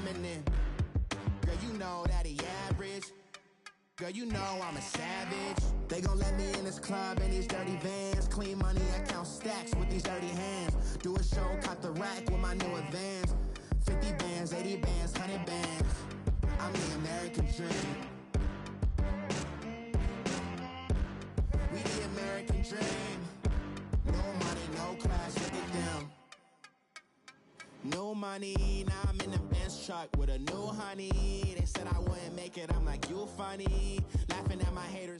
feminine. Girl, you know that he average. Girl, you know I'm a savage. They gon' let me in this club in these dirty vans. Clean money, I count stacks with these dirty hands. Do a show, cop the rack with my new advance. 50 bands, 80 bands, 100 bands. I'm the American dream. We the American dream. No money, no class, look at them. No money, now I'm in the Benz truck with a new honey. They said I wouldn't make it, I'm like, you funny. Laughing at my haters.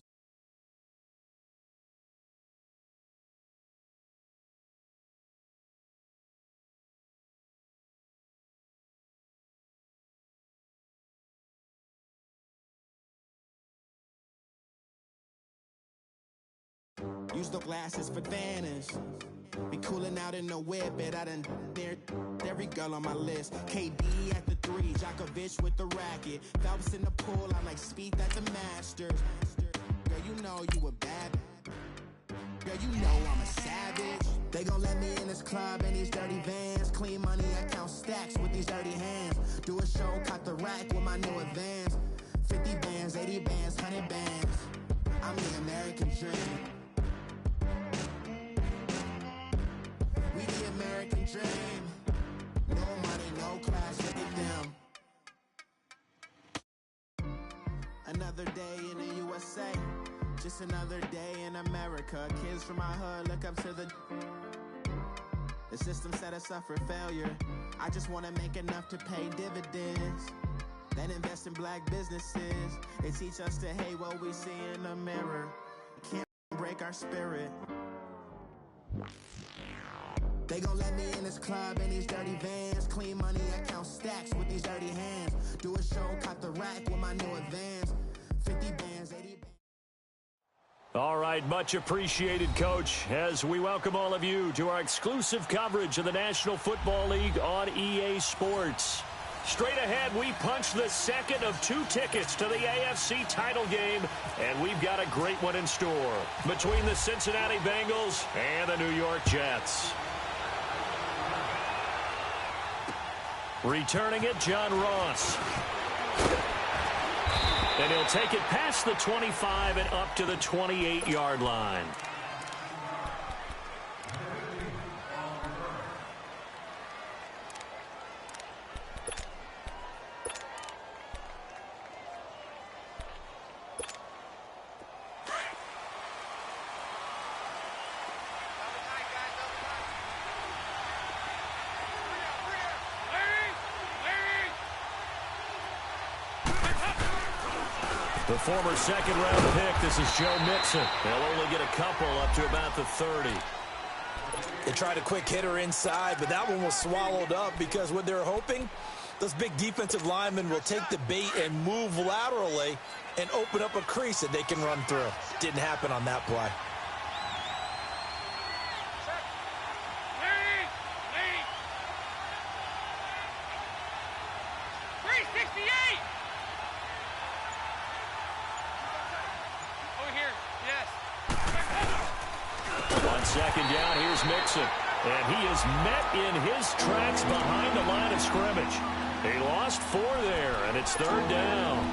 Use the glasses for Vanish. Be cooling out in the whip, but I done dared every girl on my list. KD at the 3, Djokovic with the racket. Phelps in the pool, I'm like Speed at the Masters. Girl, you know you a bad. Girl, you know I'm a savage. They gon' let me in this club in these dirty vans. Clean money, I count stacks with these dirty hands. Do a show, cop the rack with my new advance. 50 bands, 80 bands, 100 bands. I'm the American dream. We the American dream. No money, no class, look at them. Another day in the USA. Just another day in America. Kids from my hood look up to the system set us up for failure. I just wanna make enough to pay dividends. Then invest in black businesses. They teach us to hate what we see in the mirror. Can't break our spirit. They gon' let me in this club in these dirty vans. Clean money, I count stacks with these dirty hands. Do a show, cop the rack with my new advance. 50 bands, 80 bands. All right, much appreciated, Coach, as we welcome all of you to our exclusive coverage of the National Football League on EA Sports. Straight ahead, we punch the second of 2 tickets to the AFC title game, and we've got a great one in store between the Cincinnati Bengals and the New York Jets. Returning it, John Ross. And he'll take it past the 25 and up to the 28-yard line. The former second-round pick, this is Joe Mixon. They'll only get a couple up to about the 30. They tried a quick hitter inside, but that one was swallowed up because what they're hoping, those big defensive linemen will take the bait and move laterally and open up a crease that they can run through. Didn't happen on that play. Second down, here's Mixon. And he is met in his tracks behind the line of scrimmage. He lost 4 there, and it's 3rd down.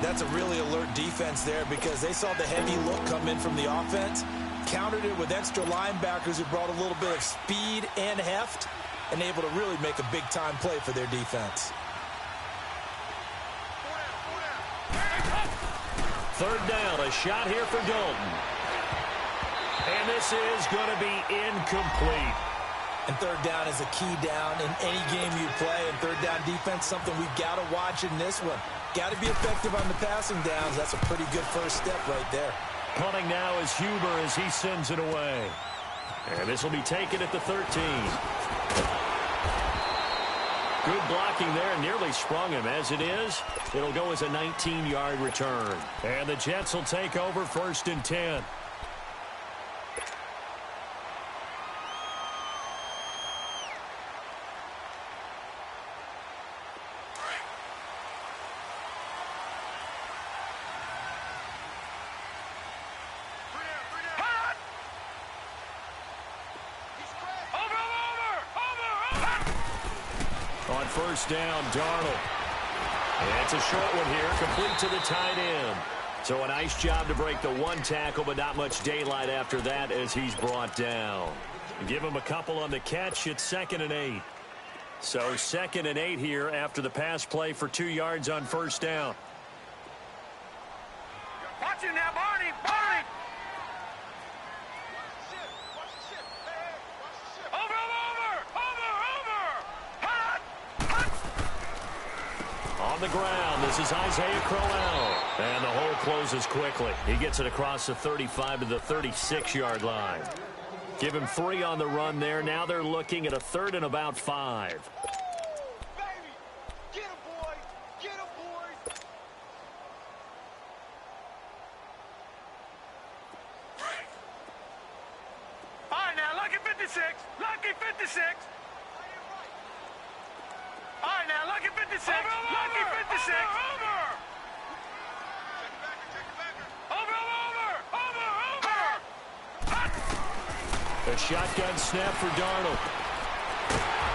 That's a really alert defense there because they saw the heavy look come in from the offense, countered it with extra linebackers who brought a little bit of speed and heft, and able to really make a big-time play for their defense. 3rd down, a shot here for Dalton. And this is going to be incomplete. And 3rd down is a key down in any game you play. And 3rd down defense, something we've got to watch in this one. Got to be effective on the passing downs. That's a pretty good first step right there. Punting now is Huber as he sends it away. And this will be taken at the 13. Good blocking there, nearly sprung him. As it is, it'll go as a 19-yard return. And the Jets will take over 1st and 10. first down, Darnold. And it's a short one here, complete to the tight end. So a nice job to break the one tackle, but not much daylight after that as he's brought down. Give him a couple on the catch. It's 2nd and 8. So 2nd and 8 here after the pass play for 2 yards on first down. Watch it now, Barney! Barney! On the ground, this is Isaiah Crowell. And the hole closes quickly. He gets it across the 35 to the 36-yard line. Give him 3 on the run there. Now they're looking at a 3rd and about 5. Baby! Get him, boy! Get him, boy! All right, now, lucky 56. Lucky 56. All right, now, lucky 56. Lucky 56. A shotgun snap for Darnold.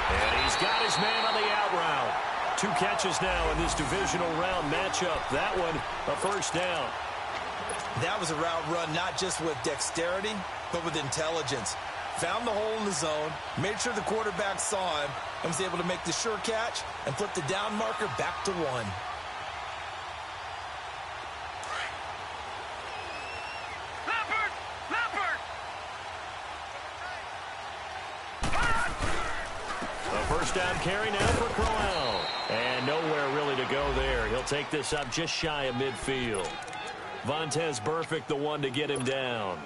And he's got his man on the out route. 2 catches now in this divisional round matchup. That one, a first down. That was a route run not just with dexterity, but with intelligence. Found the hole in the zone, made sure the quarterback saw him, and was able to make the sure catch and flip the down marker back to 1. First down carry now for Crowell. And nowhere really to go there. He'll take this up just shy of midfield. Vontaze Burfict, the one to get him down.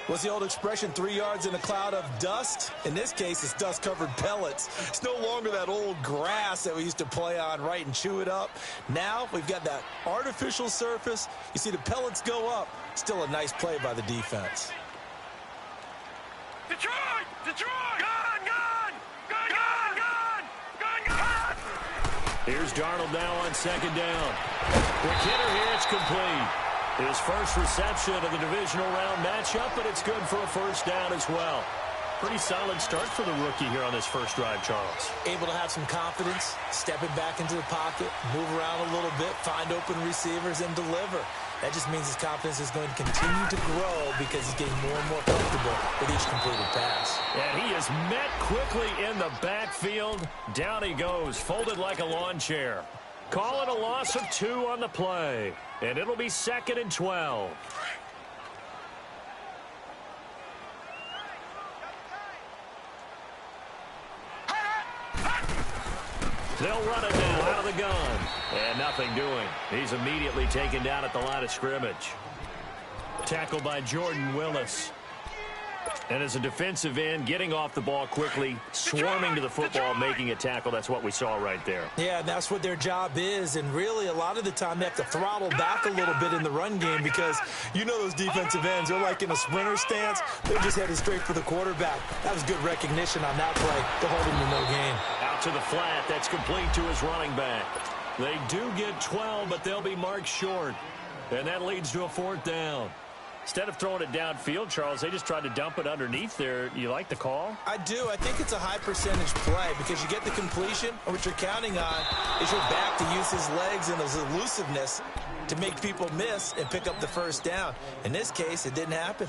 What's the old expression, 3 yards in a cloud of dust? In this case, it's dust-covered pellets. It's no longer that old grass that we used to play on, right, and chew it up. Now we've got that artificial surface. You see the pellets go up. Still a nice play by the defense. Detroit! Detroit! Gun! Gun! Gun! Gun! Gun! Gun! Gun! Here's Darnold now on 2nd down. Quick hitter here, it's complete. His first reception of the divisional round matchup, but it's good for a first down as well. Pretty solid start for the rookie here on this first drive, Charles. Able to have some confidence, stepping back into the pocket, move around a little bit, find open receivers, and deliver. That just means his confidence is going to continue to grow because he's getting more and more comfortable with each completed pass. And he is met quickly in the backfield. Down he goes, folded like a lawn chair. Call it a loss of 2 on the play. And it'll be 2nd and 12. They'll run it now out of the gun. And nothing doing. He's immediately taken down at the line of scrimmage. Tackled by Jordan Willis. And as a defensive end, getting off the ball quickly, swarming to the football, making a tackle. That's what we saw right there. Yeah, and that's what their job is. And really, a lot of the time, they have to throttle back a little bit in the run game because you know those defensive ends, they're like in a sprinter stance. They're just headed straight for the quarterback. That was good recognition on that play to hold him to no gain. Out to the flat. That's complete to his running back. They do get 12, but they'll be marked short. And that leads to a 4th down. Instead of throwing it downfield, Charles, they just tried to dump it underneath there. You like the call? I do. I think it's a high percentage play because you get the completion, and what you're counting on is your back to use his legs and his elusiveness to make people miss and pick up the first down. In this case, it didn't happen.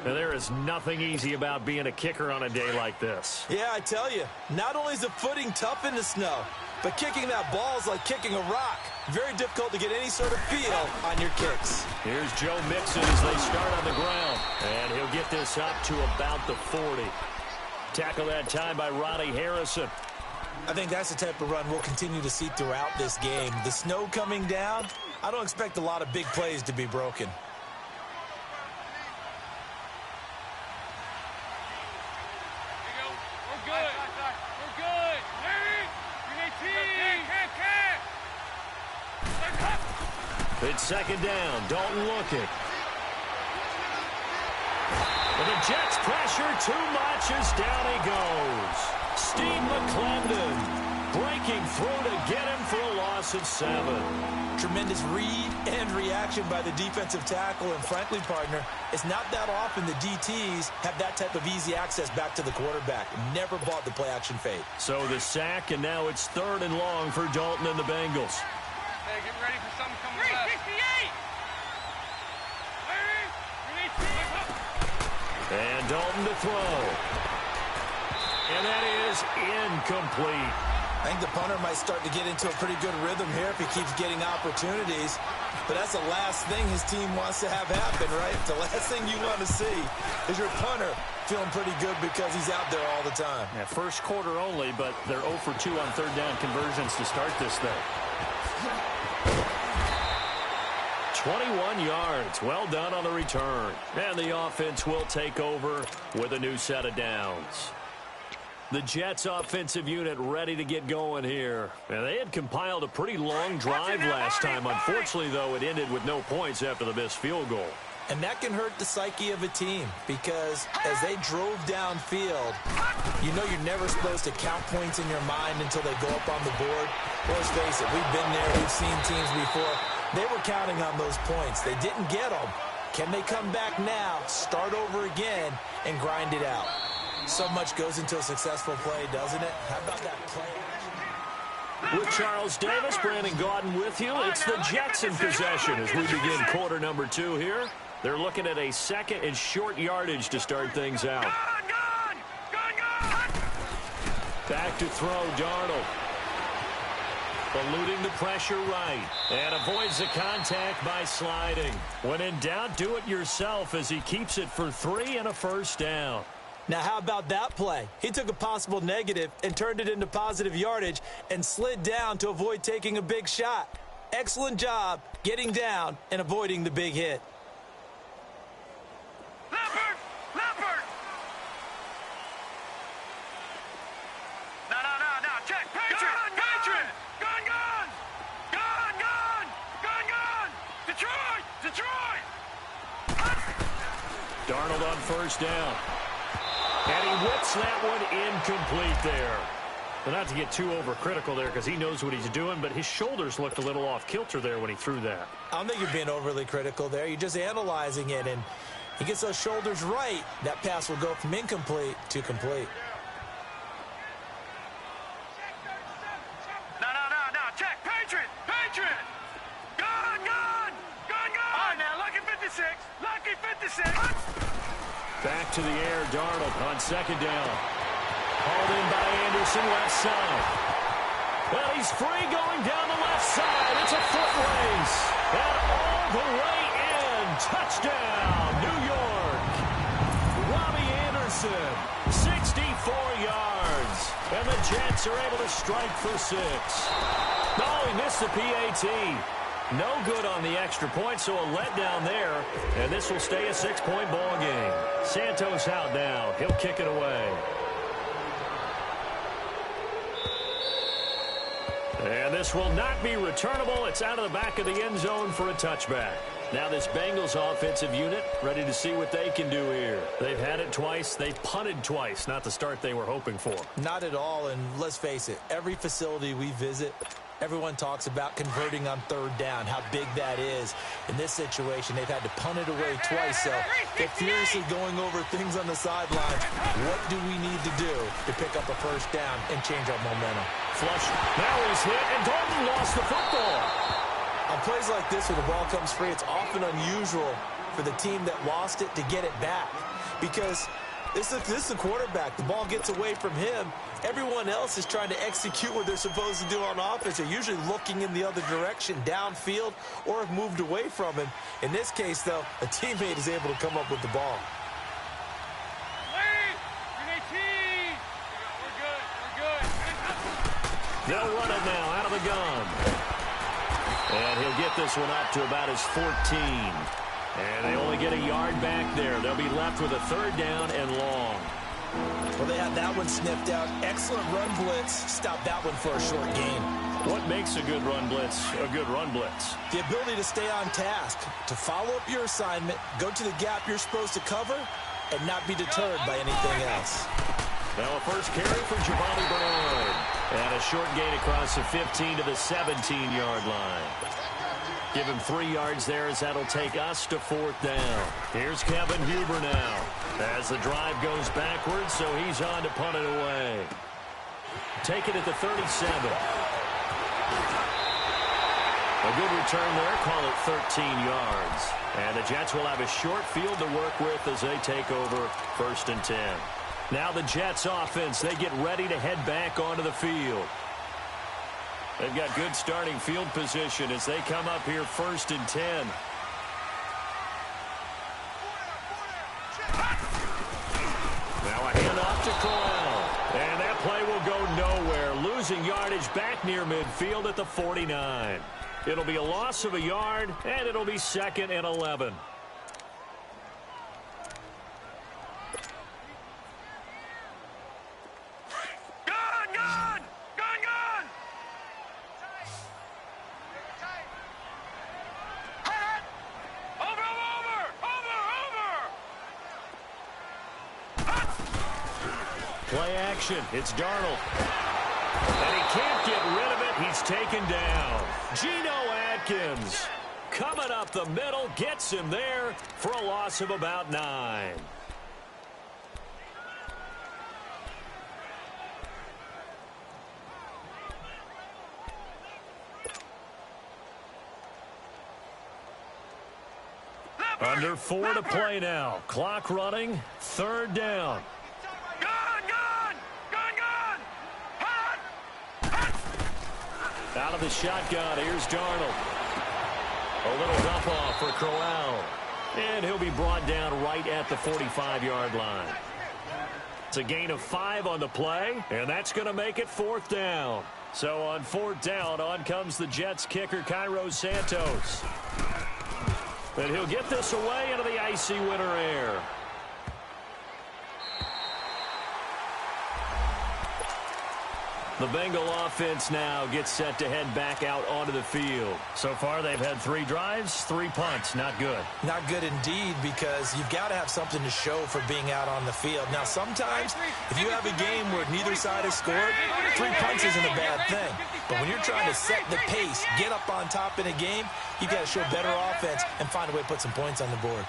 Now, there is nothing easy about being a kicker on a day like this. Yeah, I tell you, not only is the footing tough in the snow, but kicking that ball is like kicking a rock. Very difficult to get any sort of feel on your kicks. Here's Joe Mixon as they start on the ground. And he'll get this up to about the 40. Tackle that time by Ronnie Harrison. I think that's the type of run we'll continue to see throughout this game. The snow coming down, I don't expect a lot of big plays to be broken. It's 2nd down. Dalton looking. And the Jets pressure too much as down he goes. Steve McClendon breaking through to get him for a loss of 7. Tremendous read and reaction by the defensive tackle. And frankly, partner, it's not that often the DTs have that type of easy access back to the quarterback. Never bought the play-action fade. So the sack, and now it's 3rd and long for Dalton and the Bengals. Hey, get ready for something coming up. 368! And Dalton to throw. And that is incomplete. I think the punter might start to get into a pretty good rhythm here if he keeps getting opportunities. But that's the last thing his team wants to have happen, right? The last thing you want to see is your punter feeling pretty good because he's out there all the time. Yeah, first quarter only, but they're 0 for 2 on 3rd down conversions to start this thing. 21 yards. Well done on the return. And the offense will take over with a new set of downs. The Jets offensive unit ready to get going here. And they had compiled a pretty long drive last time. Unfortunately, though, it ended with no points after the missed field goal. And that can hurt the psyche of a team because as they drove downfield, you know you're never supposed to count points in your mind until they go up on the board. Well, let's face it, we've been there, we've seen teams before. They were counting on those points. They didn't get them. Can they come back now, start over again, and grind it out? So much goes into a successful play, doesn't it? How about that play? With Charles Davis, Brandon Gaudin with you. It's the Jets in possession as we begin quarter number 2 here. They're looking at a 2nd and short yardage to start things out. Back to throw, Darnold. Eluding the pressure right. And avoids the contact by sliding. When in doubt, do it yourself as he keeps it for 3 and a first down. Now, how about that play? He took a possible negative and turned it into positive yardage and slid down to avoid taking a big shot. Excellent job getting down and avoiding the big hit. Leopard! Leopard! No. Check. Patriot! Patriot! Gun! Gun! Detroit! Darnold on first down. And he whips that one incomplete there. But not to get too overcritical there because he knows what he's doing, but his shoulders looked a little off kilter there when he threw that. I don't think you're being overly critical there. You're just analyzing it, and he gets those shoulders right. That pass will go from incomplete to complete. No. Check. Patriot! Gun! All right, now, lucky 56. Back to the air, Darnold on 2nd down. Hauled in by Anderson, left side. Well, he's free going down the left side. It's a foot race. And all the way in. Touchdown, New York. Robbie Anderson, 64 yards. And the Jets are able to strike for 6. No, he missed the PAT. No good on the extra point, so a letdown there. And this will stay a 6-point ball game. Santos out now. He'll kick it away. And this will not be returnable. It's out of the back of the end zone for a touchback. Now this Bengals offensive unit ready to see what they can do here. They've had it twice. They've punted twice. Not the start they were hoping for. Not at all, and let's face it, every facility we visit, everyone talks about converting on 3rd down, how big that is. In this situation, they've had to punt it away twice, so they're furiously going over things on the sideline. What do we need to do to pick up a first down and change our momentum? Flush. Now he's hit, and Dalton lost the football. On plays like this where the ball comes free, it's often unusual for the team that lost it to get it back because this is the quarterback. The ball gets away from him. Everyone else is trying to execute what they're supposed to do on offense. They're usually looking in the other direction, downfield, or have moved away from him. In this case, though, a teammate is able to come up with the ball. They'll run it now out of the gun. And he'll get this one up to about his 14. And they only get a yard back there. They'll be left with a 3rd down and long. Well, they had that one sniffed out. Excellent run blitz. Stop that one for a short gain. What makes a good run blitz a good run blitz? The ability to stay on task, to follow up your assignment, go to the gap you're supposed to cover, and not be deterred by anything else. Now a first carry for Giovanni Bernard. And a short gain across the 15 to the 17-yard line. Give him 3 yards there as that'll take us to 4th down. Here's Kevin Huber now as the drive goes backwards, so he's on to punt it away. Take it at the 37. A good return there, call it 13 yards. And the Jets will have a short field to work with as they take over 1st and 10. Now the Jets offense, they get ready to head back onto the field. They've got good starting field position as they come up here 1st and 10. Now a handoff to Corral. And that play will go nowhere. Losing yardage back near midfield at the 49. It'll be a loss of a yard, and it'll be 2nd and 11. Play action. It's Darnold. And he can't get rid of it. He's taken down. Geno Atkins coming up the middle. Gets him there for a loss of about 9. Under 4 to play now. Clock running. 3rd down. Out of the shotgun, here's Darnold. A little dump off for Corral. And he'll be brought down right at the 45-yard line. It's a gain of 5 on the play, and that's going to make it 4th down. So on 4th down, on comes the Jets kicker, Cairo Santos. And he'll get this away into the icy winter air. The Bengal offense now gets set to head back out onto the field. So far, they've had 3 drives, 3 punts. Not good. Not good indeed, because you've got to have something to show for being out on the field. Now, sometimes, if you have a game where neither side has scored, 3 punts isn't a bad thing. But when you're trying to set the pace, get up on top in a game, you've got to show better offense and find a way to put some points on the board.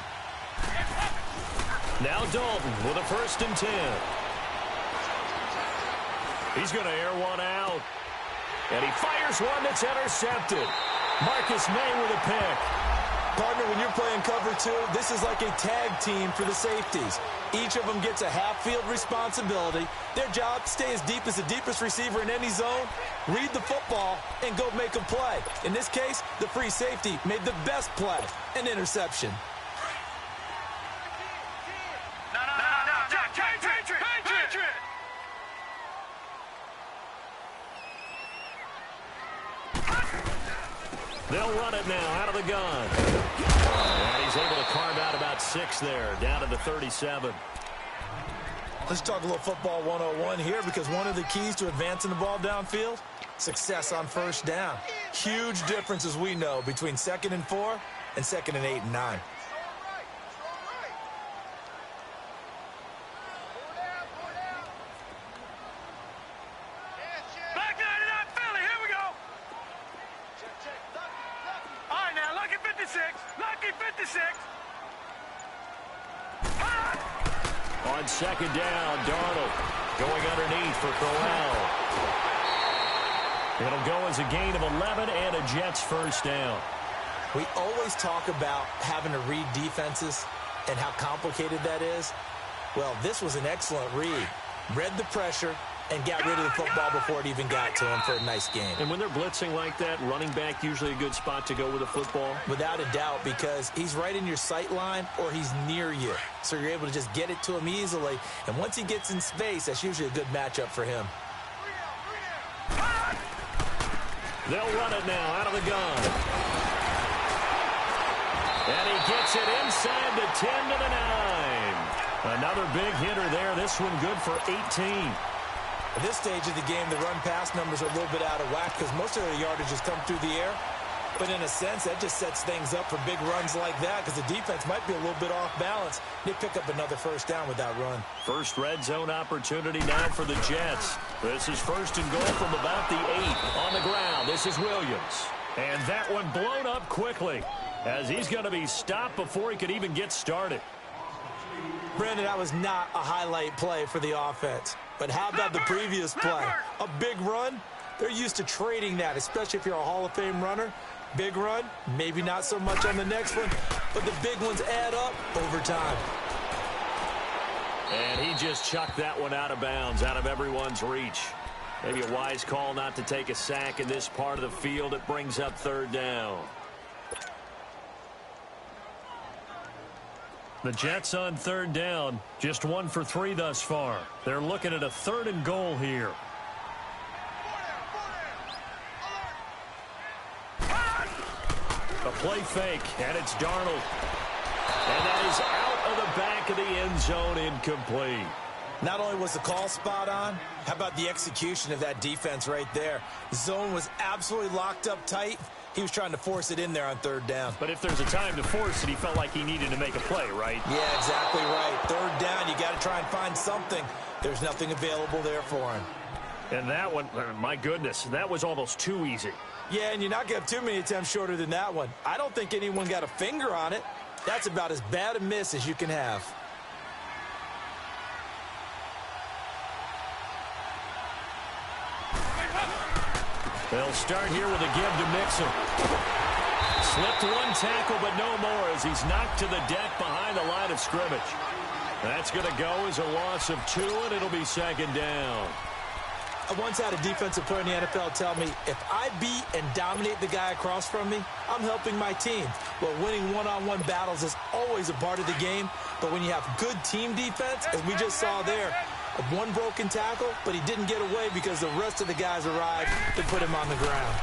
Now Dalton with a 1st and 10. He's going to air one out. And he fires one that's intercepted. Marcus May with a pick. Partner, when you're playing cover 2, this is like a tag team for the safeties. Each of them gets a half-field responsibility. Their job, stay as deep as the deepest receiver in any zone, read the football, and go make a play. In this case, the free safety made the best play, an interception. They'll run it now out of the gun. And he's able to carve out about 6 there, down to the 37. Let's talk a little football 101 here, because one of the keys to advancing the ball downfield, success on 1st down. Huge difference, as we know, between 2nd and 4 and 2nd and 8 and 9. On 2nd down, Darnold going underneath for Corral. It'll go as a gain of 11 and a Jets 1st down. We always talk about having to read defenses and how complicated that is. Well, this was an excellent read. Read the pressure and got rid of the football before it even got to him for a nice game. And when they're blitzing like that, running back usually a good spot to go with the football? Without a doubt, because he's right in your sight line or he's near you. So you're able to just get it to him easily. And once he gets in space, that's usually a good matchup for him. They'll run it now out of the gun. And he gets it inside the 10 to the 9. Another big hitter there. This one good for 18. At this stage of the game, the run-pass numbers are a little bit out of whack because most of their yardages come through the air. But in a sense, that just sets things up for big runs like that because the defense might be a little bit off balance. They pick up another first down with that run. First red zone opportunity now for the Jets. This is first and goal from about the 8 on the ground. This is Williams. And that one blown up quickly as he's going to be stopped before he could even get started. Brandon, that was not a highlight play for the offense. But how about the previous play? A big run? They're used to trading that, especially if you're a Hall of Fame runner. Big run, maybe not so much on the next one, but the big ones add up over time. And he just chucked that one out of bounds, out of everyone's reach. Maybe a wise call not to take a sack in this part of the field. It brings up third down. The Jets on third down, just 1 for 3 thus far. They're looking at a 3rd and goal here. A play fake, and it's Darnold. And that is out of the back of the end zone, incomplete. Not only was the call spot on, how about the execution of that defense right there? The zone was absolutely locked up tight. He was trying to force it in there on third down. But if there's a time to force it, he felt like he needed to make a play, right? Yeah, exactly right. Third down, you got to try and find something. There's nothing available there for him. And that one, my goodness, that was almost too easy. Yeah, and you're not going to have too many attempts shorter than that one. I don't think anyone got a finger on it. That's about as bad a miss as you can have. They'll start here with a give to Mixon. Slipped one tackle, but no more as he's knocked to the deck behind the line of scrimmage. That's going to go as a loss of 2, and it'll be 2nd down. I once had a defensive player in the NFL tell me, if I beat and dominate the guy across from me, I'm helping my team. Well, winning one-on-one battles is always a part of the game, but when you have good team defense, as we just saw there, one broken tackle, but he didn't get away because the rest of the guys arrived to put him on the ground.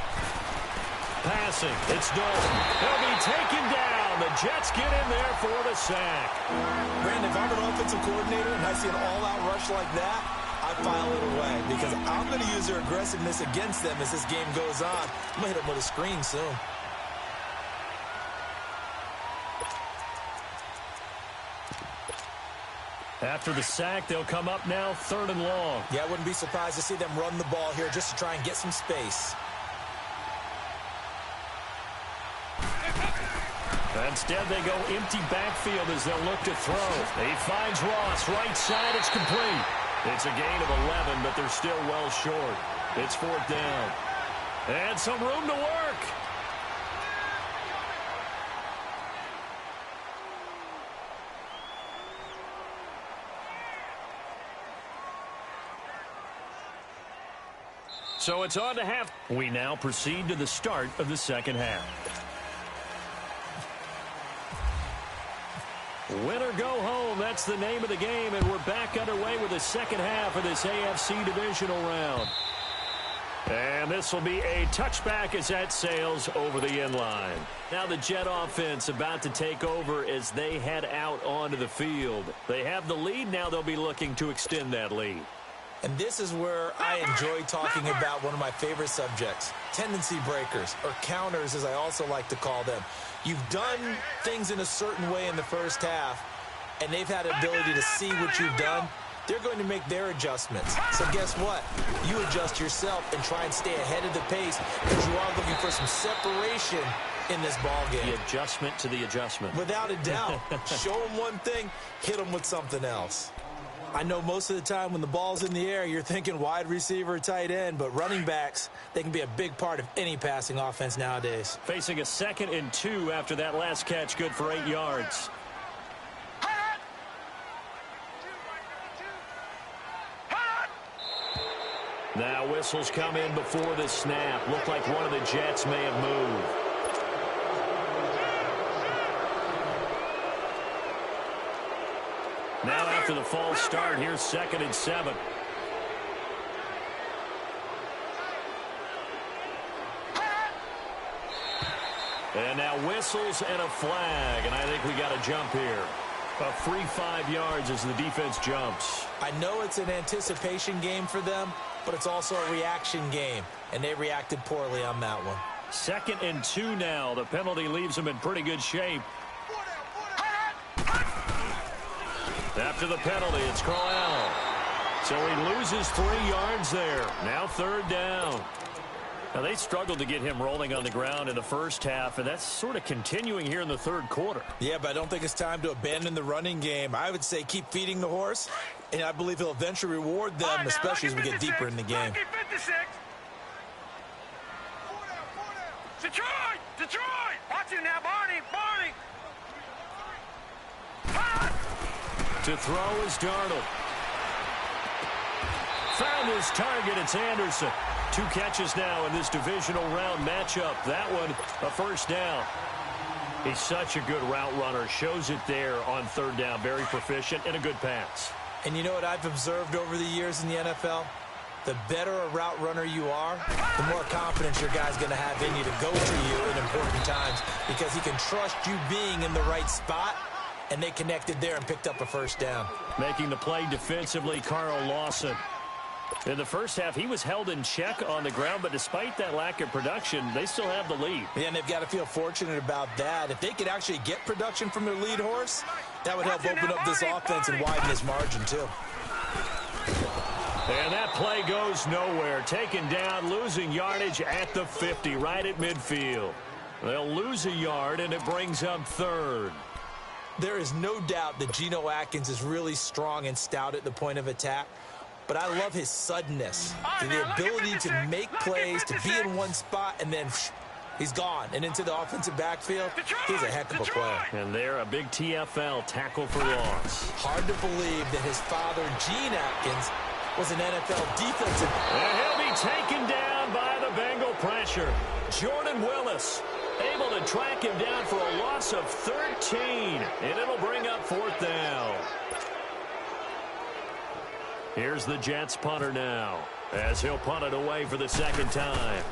Passing, it's Dalton. He'll be taken down. The Jets get in there for the sack. Brandon, if I'm an offensive coordinator and I see an all-out rush like that, I file it away because I'm going to use their aggressiveness against them as this game goes on. I'm going to hit them with a screen soon. After the sack, they'll come up now 3rd and long. Yeah, I wouldn't be surprised to see them run the ball here just to try and get some space. Instead, they go empty backfield as they'll look to throw. He finds Ross, right side, it's complete. It's a gain of 11, but they're still well short. It's 4th down. And some room to work. So it's on to half. We now proceed to the start of the second half. Win or go home, that's the name of the game, and we're back underway with the second half of this AFC divisional round. And this will be a touchback as that sails over the end line. Now the Jet offense about to take over as they head out onto the field. They have the lead, now they'll be looking to extend that lead. And this is where I enjoy talking about one of my favorite subjects, tendency breakers, or counters as I also like to call them. You've done things in a certain way in the first half, and they've had the ability to see what you've done. They're going to make their adjustments. So guess what? You adjust yourself and try and stay ahead of the pace because you are looking for some separation in this ball game. The adjustment to the adjustment. Without a doubt. Show them one thing, hit them with something else. I know most of the time when the ball's in the air, you're thinking wide receiver, tight end, but running backs, they can be a big part of any passing offense nowadays. Facing a 2nd and 2 after that last catch, good for 8 yards. Now whistles come in before the snap. Looked like one of the Jets may have moved. Now after the false start, here's 2nd and 7. And now whistles and a flag, and I think we got a jump here. A free 5 yards as the defense jumps. I know it's an anticipation game for them, but it's also a reaction game, and they reacted poorly on that one. 2nd and 2 now. The penalty leaves them in pretty good shape. After the penalty, it's Corral. So he loses 3 yards there. Now 3rd down. Now, they struggled to get him rolling on the ground in the first half, and that's sort of continuing here in the 3rd quarter. Yeah, but I don't think it's time to abandon the running game. I would say keep feeding the horse, and I believe he'll eventually reward them, especially as we get deeper in the game. Detroit! Detroit! Watch it now, Barney! Barney! To throw is Darnold. Found his target. It's Anderson. 2 catches now in this divisional round matchup. That one, a 1st down. He's such a good route runner. Shows it there on 3rd down. Very proficient and a good pass. And you know what I've observed over the years in the NFL? The better a route runner you are, the more confidence your guy's going to have in you to go to you in important times, because he can trust you being in the right spot, and they connected there and picked up a 1st down. Making the play defensively, Carl Lawson. In the first half, he was held in check on the ground, but despite that lack of production, they still have the lead. Yeah, and they've got to feel fortunate about that. If they could actually get production from their lead horse, that would help open up this offense and widen this margin too. And that play goes nowhere. Taken down, losing yardage at the 50, right at midfield. They'll lose a yard, and it brings up 3rd. There is no doubt that Geno Atkins is really strong and stout at the point of attack. But I love his suddenness, the ability to make plays, to be in one spot, and then he's gone. And into the offensive backfield, he's a heck of a player. And there, a big TFL, tackle for loss. Hard to believe that his father, Gene Atkins, was an NFL defensive. And he'll be taken down by the Bengal pressure. Jordan Willis able to track him down for a loss of 13. And it'll bring up 4th down. Here's the Jets punter now, as he'll punt it away for the 2nd time.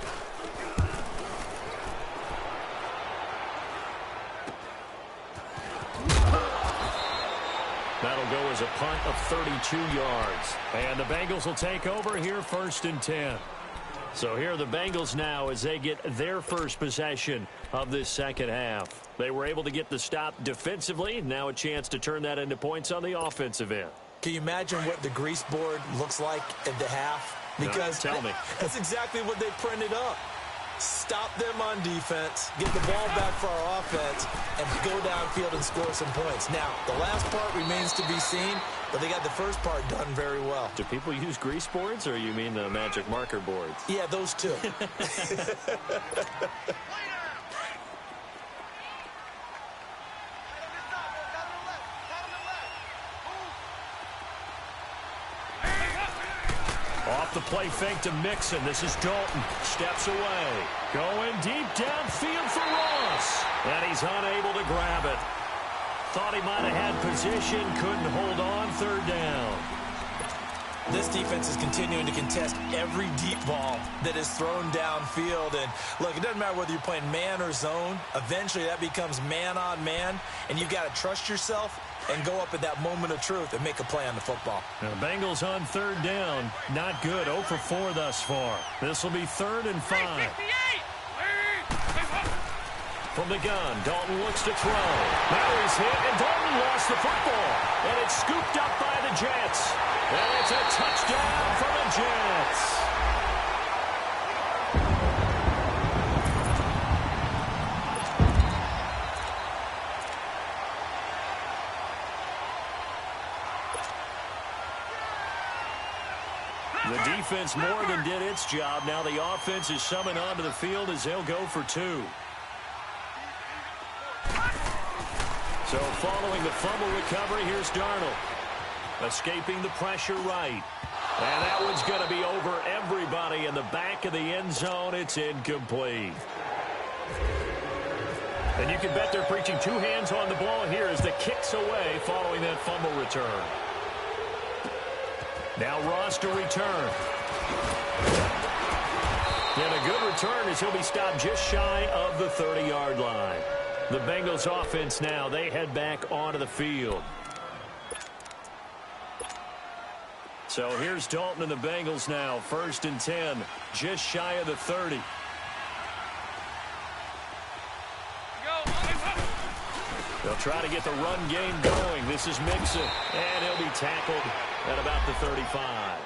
That'll go as a punt of 32 yards. And the Bengals will take over here 1st and 10. So here are the Bengals now as they get their first possession of this 2nd half. They were able to get the stop defensively. Now a chance to turn that into points on the offensive end. Can you imagine what the grease board looks like at the half? Because tell me. That's exactly what they printed up. Stop them on defense, get the ball back for our offense, and go downfield and score some points. Now, the last part remains to be seen, but they got the first part done very well. Do people use grease boards, or you mean the magic marker boards? Yeah, those two. Off the play fake to Mixon. This is Dalton. Steps away. Going deep downfield for Ross. And he's unable to grab it. Thought he might have had position. Couldn't hold on. 3rd down. This defense is continuing to contest every deep ball that is thrown downfield. And look, it doesn't matter whether you're playing man or zone. Eventually that becomes man on man. And you've got to trust yourself and go up at that moment of truth and make a play on the football. Now, the Bengals on 3rd down. Not good. 0 for 4 thus far. This will be 3rd and 5. From the gun, Dalton looks to throw. Now he's hit, and Dalton lost the football. And it's scooped up by the Jets. And it's a touchdown for the Jets. The defense more than did its job. Now the offense is summoned onto the field as they'll go for 2. So following the fumble recovery, here's Darnold. Escaping the pressure right. And that one's going to be over everybody in the back of the end zone. It's incomplete. And you can bet they're preaching 2 hands on the ball here as the kick's away following that fumble return. Now Ross to return. And a good return as he'll be stopped just shy of the 30-yard line. The Bengals offense now, they head back onto the field. So here's Dalton and the Bengals now. 1st and 10, just shy of the 30. They'll try to get the run game going. This is Mixon, and he'll be tackled at about the 35.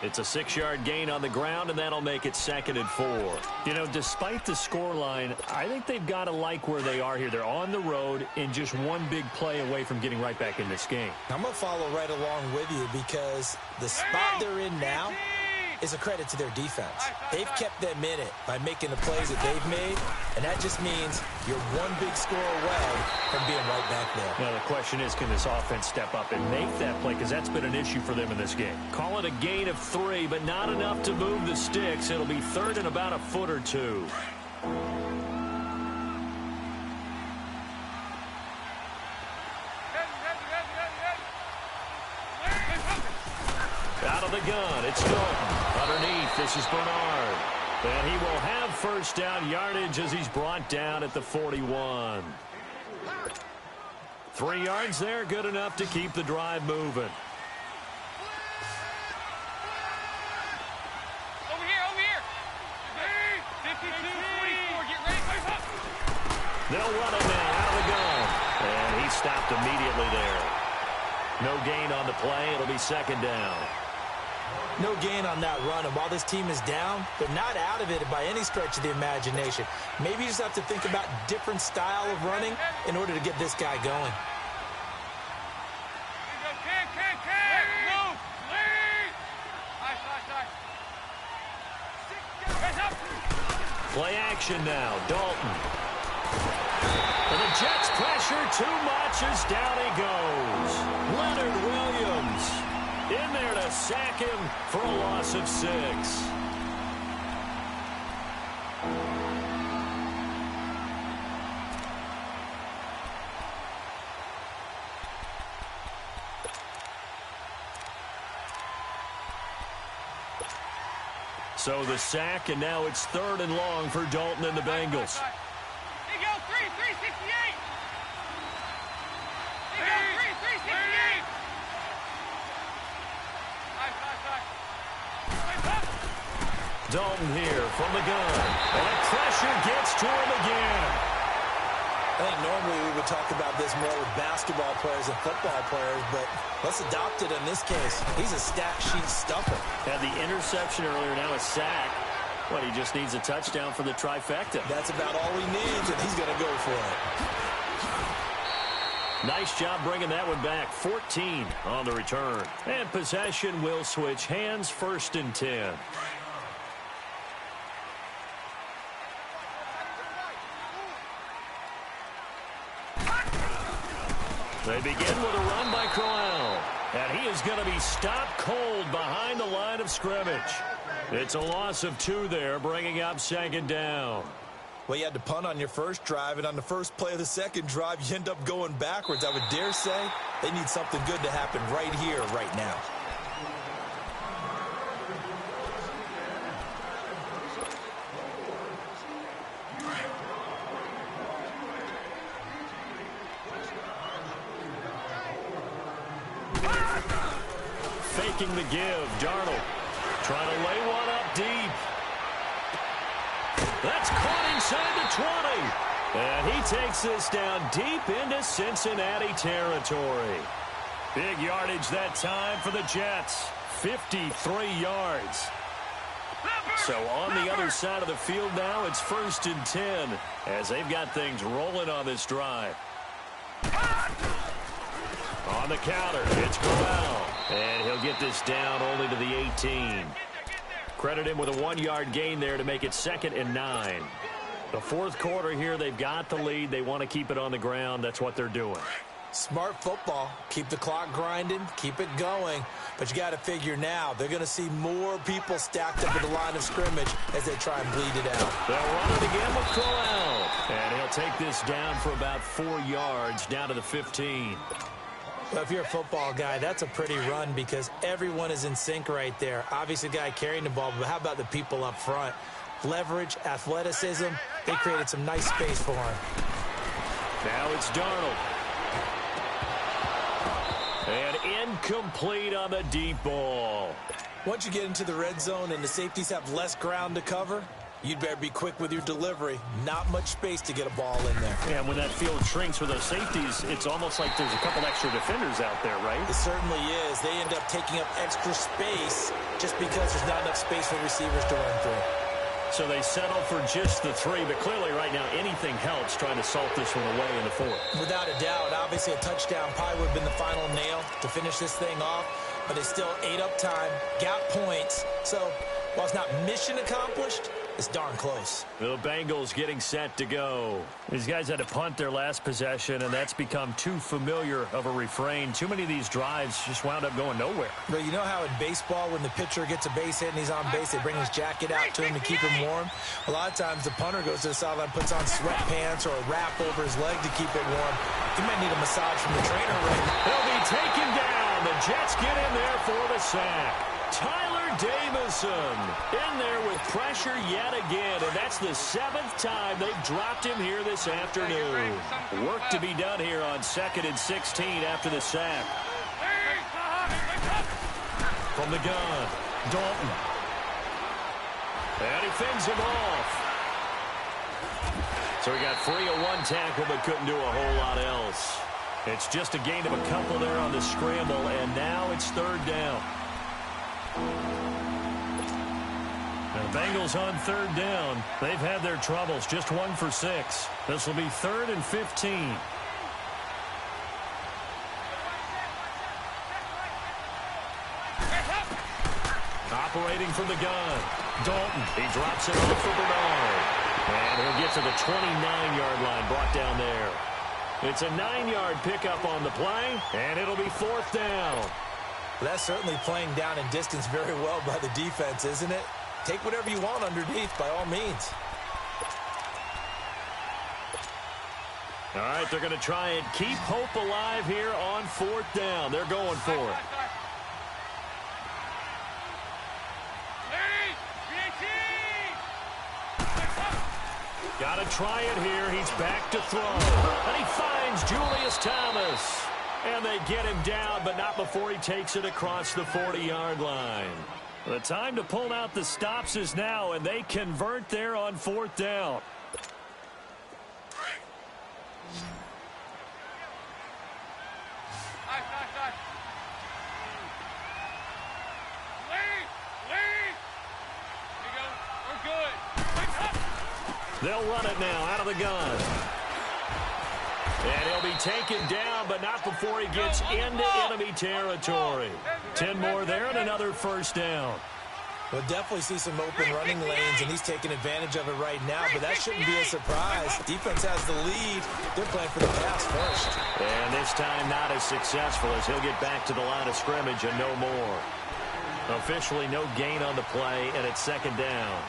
It's a 6-yard gain on the ground, and that'll make it 2nd and 4. You know, despite the scoreline, I think they've got to like where they are here. They're on the road and just one big play away from getting right back in this game. I'm going to follow right along with you because the spot they're in now is a credit to their defense. They've kept them in it by making the plays that they've made, and that just means you're one big score away from being right back there. Now, the question is, can this offense step up and make that play? Because that's been an issue for them in this game. Call it a gain of 3, but not enough to move the sticks. It'll be 3rd and about a foot or 2. Out of the gun, it's Dalton. Underneath, this is Bernard. And he will have first down yardage as he's brought down at the 41. 3 yards there, good enough to keep the drive moving. Over here. 52, 44, get ready. They'll run it now out of the gun. And he stopped immediately there. No gain on the play. It'll be 2nd down. No gain on that run, and while this team is down, they're not out of it by any stretch of the imagination. Maybe you just have to think about different style of running in order to get this guy going. Play action now, Dalton. And the Jets pressure too much as down he goes. Leonard Williams in there to sack him for a loss of 6. So the sack, and now it's 3rd and long for Dalton and the Bengals. They go 368. They go 368. Dalton here from the gun. And the pressure gets to him again. I think normally we would talk about this more with basketball players and football players, but let's adopt it in this case. He's a stat sheet stuffer. Had the interception earlier, now a sack. What, he just needs a touchdown for the trifecta. That's about all he needs, and he's going to go for it. Nice job bringing that one back. 14 on the return. And possession will switch hands, 1st and 10. They begin with a run by Crowell. And he is going to be stopped cold behind the line of scrimmage. It's a loss of 2 there, bringing up 2nd down. Well, you had to punt on your first drive, and on the first play of the second drive, you end up going backwards. I would dare say they need something good to happen right here, right now. Faking the give, Darnold trying to lay one up deep. That's caught inside the 20. And he takes this down deep into Cincinnati territory. Big yardage that time for the Jets. 53 yards. So on the other side of the field now, it's 1st and 10 as they've got things rolling on this drive. On the counter, it's Crowell. And he'll get this down only to the 18. Credit him with a 1-yard gain there to make it 2nd and 9. The 4th quarter here, they've got the lead. They want to keep it on the ground. That's what they're doing. Smart football. Keep the clock grinding. Keep it going. But you got to figure now, they're going to see more people stacked up at the line of scrimmage as they try and bleed it out. They'll run it again with Crowell. And he'll take this down for about 4 yards, down to the 15. Well, if you're a football guy, that's a pretty run because everyone is in sync right there. Obviously, the guy carrying the ball, but how about the people up front? Leverage, athleticism, they created some nice space for him. Now it's Darnold. And incomplete on the deep ball. Once you get into the red zone and the safeties have less ground to cover, You'd better be quick with your delivery. Not much space to get a ball in there. Yeah, when that field shrinks with those safeties, it's almost like there's a couple extra defenders out there, right? It certainly is. They end up taking up extra space just because there's not enough space for receivers to run through. So they settle for just the 3, but clearly right now anything helps trying to salt this one away in the 4th. Without a doubt, obviously a touchdown probably would have been the final nail to finish this thing off, but they still ate up time, got points. So while it's not mission accomplished, it's darn close. The Bengals getting set to go. These guys had to punt their last possession, and that's become too familiar of a refrain. Too many of these drives just wound up going nowhere. But you know how in baseball, when the pitcher gets a base hit and he's on base, they bring his jacket out to him to keep him warm? A lot of times the punter goes to the sideline, puts on sweatpants or a wrap over his leg to keep it warm. He might need a massage from the trainer ring. He'll be taken down. The Jets get in there for the sack. Tyler Davison in there with pressure yet again, and that's the 7th time they've dropped him here this afternoon. Work to be done here on 2nd and 16 after the sack. From the gun, Dalton. And he fends him off. So he got free of 1 tackle but couldn't do a whole lot else. It's just a gain of a couple there on the scramble, and now it's 3rd down. Now, the Bengals on 3rd down. They've had their troubles, just 1 for 6. This will be 3rd and 15. Operating from the gun, Dalton. He drops it off for Bernard. And he'll get to the 29-yard line, brought down there. It's a 9-yard pickup on the play, and it'll be 4th down. That's certainly playing down in distance very well by the defense, isn't it? Take whatever you want underneath, by all means. All right, they're going to try and keep hope alive here on 4th down. They're going for it. Got to try it here. He's back to throw. And he finds Julius Thomas. And they get him down, but not before he takes it across the 40-yard line. The time to pull out the stops is now, and they convert there on 4th down. They'll run it now out of the gun. And he'll be taken down, but not before he gets into enemy territory. 10 more there and another 1st down. We'll definitely see some open running lanes, and he's taking advantage of it right now, but that shouldn't be a surprise. Defense has the lead. They're playing for the pass first. And this time not as successful as he'll get back to the line of scrimmage and no more. Officially no gain on the play, and it's 2nd down.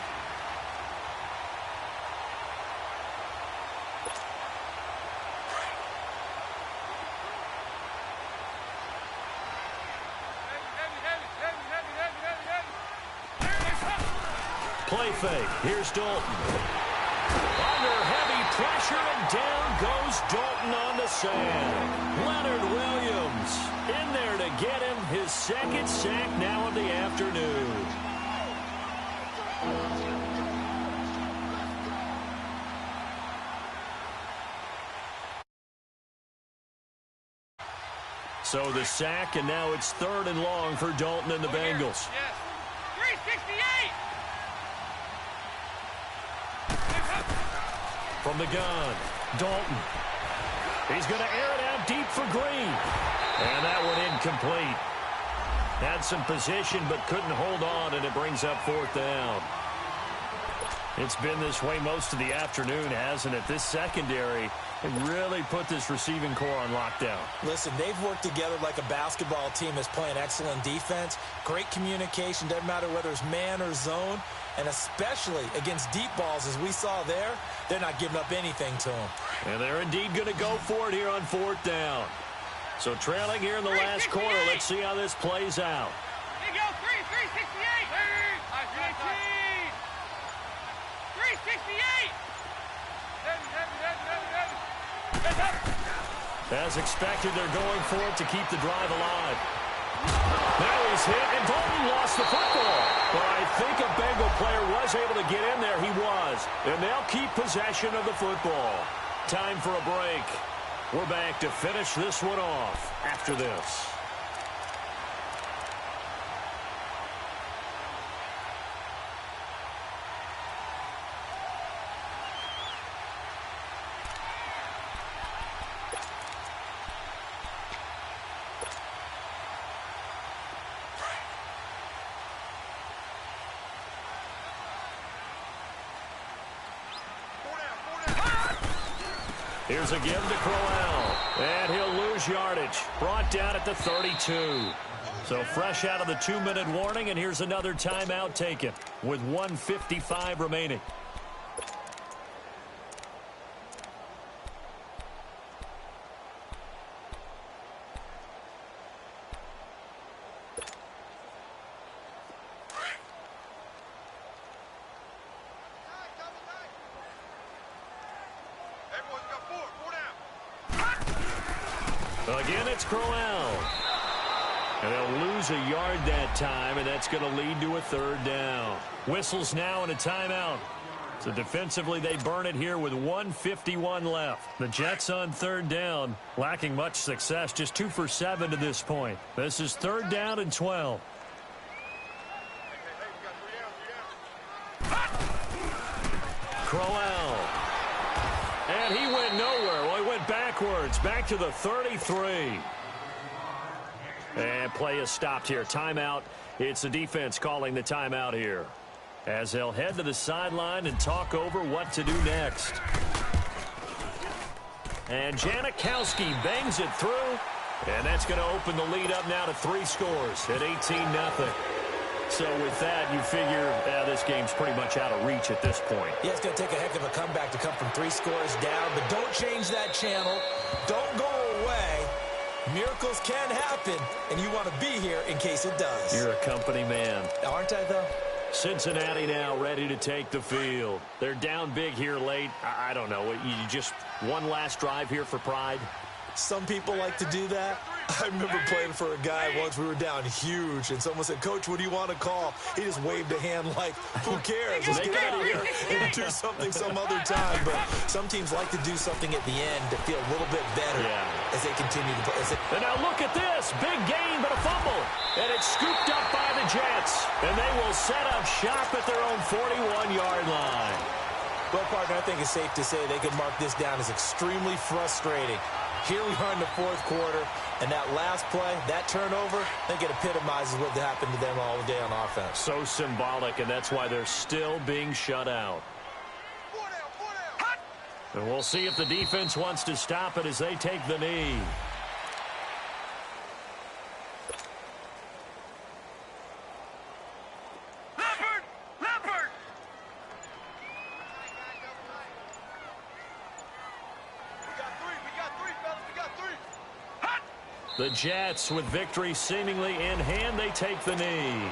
Play fake. Here's Dalton. Under heavy pressure, and down goes Dalton on the sand. Leonard Williams in there to get him his 2nd sack now of the afternoon. So the sack, and now it's 3rd and long for Dalton and the Bengals. 368! From the gun, Dalton. He's going to air it out deep for Green. And that one incomplete. Had some position but couldn't hold on, and it brings up 4th down. It's been this way most of the afternoon, hasn't it? This secondary really put this receiving core on lockdown. Listen, they've worked together like a basketball team that's playing excellent defense. Great communication, doesn't matter whether it's man or zone. And especially against deep balls, as we saw there, they're not giving up anything to them. And they're indeed going to go for it here on 4th down. So trailing here in the last quarter, let's see how this plays out. Here you go, 368! 368! As expected, they're going for it to keep the drive alive. Now he's hit, and Dalton lost the football. But I think a Bengal player was able to get in there. He was. And they'll keep possession of the football. Time for a break. We're back to finish this one off after this. Here's a give to Crowell, and he'll lose yardage. Brought down at the 32. So fresh out of the 2-minute warning, and here's another timeout taken with 1:55 remaining. Again, it's Crowell. And they'll lose a yard that time, and that's going to lead to a 3rd down. Whistles now and a timeout. So defensively, they burn it here with 1:51 left. The Jets on 3rd down, lacking much success, just 2 for 7 to this point. This is 3rd down and 12. Crowell. And he went nowhere. Well, he went backwards, back to the 33. And play is stopped here. Timeout. It's the defense calling the timeout here, as they'll head to the sideline and talk over what to do next. And Janikowski bangs it through, and that's going to open the lead up now to 3 scores at 18-0. So with that, you figure this game's pretty much out of reach at this point. Yeah, it's going to take a heck of a comeback to come from 3 scores down, but don't change that channel. Don't go away. Miracles can happen, and you want to be here in case it does. You're a company man. Aren't I, though? Cincinnati now ready to take the field. They're down big here late. I don't know. You just one last drive here for pride? Some people like to do that. I remember playing for a guy once. We were down huge, and someone said, "Coach, what do you want to call?" He just waved a hand like, who cares? Let's get out of here and do something some other time. But some teams like to do something at the end to feel a little bit better as they continue to play. And now look at this. Big gain, but a fumble. And it's scooped up by the Jets. And they will set up shop at their own 41-yard line. Well, partner, I think it's safe to say they can mark this down as extremely frustrating. Here we are in the 4th quarter, and that last play, that turnover, I think it epitomizes what happened to them all day on offense. So symbolic, and that's why they're still being shut out. And we'll see if the defense wants to stop it as they take the knee. The Jets, with victory seemingly in hand, they take the knee.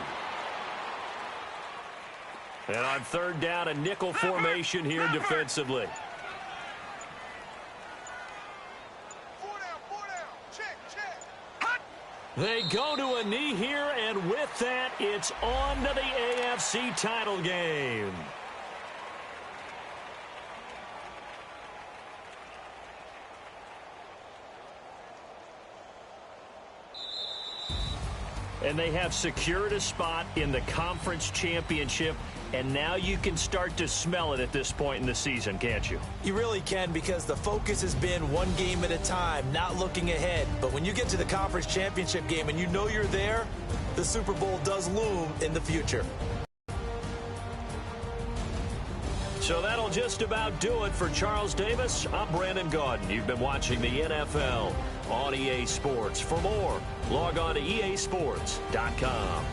And on 3rd down, a nickel formation here defensively. They go to a knee here, and with that, it's on to the AFC title game. And they have secured a spot in the conference championship, and now you can start to smell it at this point in the season, can't you? You really can, because the focus has been one game at a time, not looking ahead. But when you get to the conference championship game and you know you're there, the Super Bowl does loom in the future. So that'll just about do it for Charles Davis. I'm Brandon Gaudin. You've been watching the NFL on EA Sports. For more, log on to easports.com.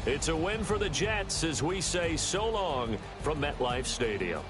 It's a win for the Jets as we say so long from MetLife Stadium.